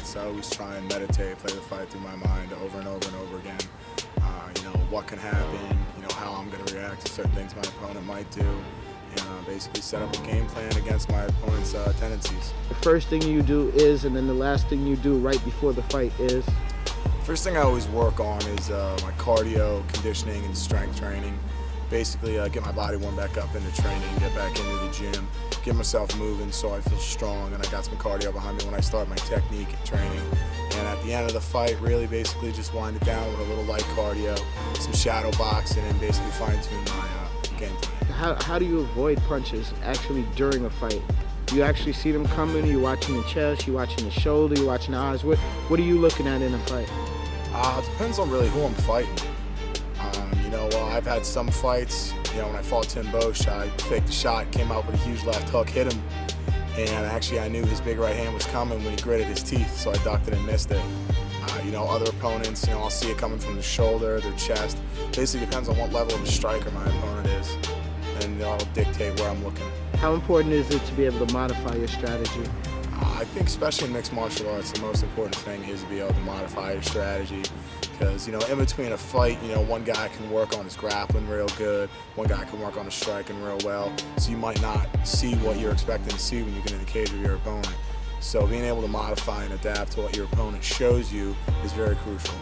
fights, I always try and meditate, play the fight through my mind over and over and over again. What can happen, how I'm going to react to certain things my opponent might do, and basically set up a game plan against my opponent's tendencies. The first thing you do is, and then the last thing you do right before the fight is? First thing I always work on is my cardio, conditioning, and strength training. Basically get my body warmed back up into training, get back into the gym, get myself moving so I feel strong, and I got some cardio behind me when I start my technique and training. And at the end of the fight, really basically just wind it down with a little light cardio, some shadow boxing, and basically fine-tune my game plan. How do you avoid punches actually during a fight? You actually see them coming, you're watching the chest, you're watching the shoulder, you're watching the eyes. What are you looking at in a fight? It depends on really who I'm fighting. I've had some fights, when I fought Tim Bosch, I faked the shot, came out with a huge left hook, hit him, and actually I knew his big right hand was coming when he gritted his teeth, so I ducked it and missed it. Other opponents, I'll see it coming from the shoulder, their chest. Basically depends on what level of a striker my opponent is, and that'll dictate where I'm looking. How important is it to be able to modify your strategy? I think especially in mixed martial arts, the most important thing is to be able to modify your strategy. Because, in between a fight, one guy can work on his grappling real good, one guy can work on his striking real well, so you might not see what you're expecting to see when you get in the cage of your opponent. So being able to modify and adapt to what your opponent shows you is very crucial.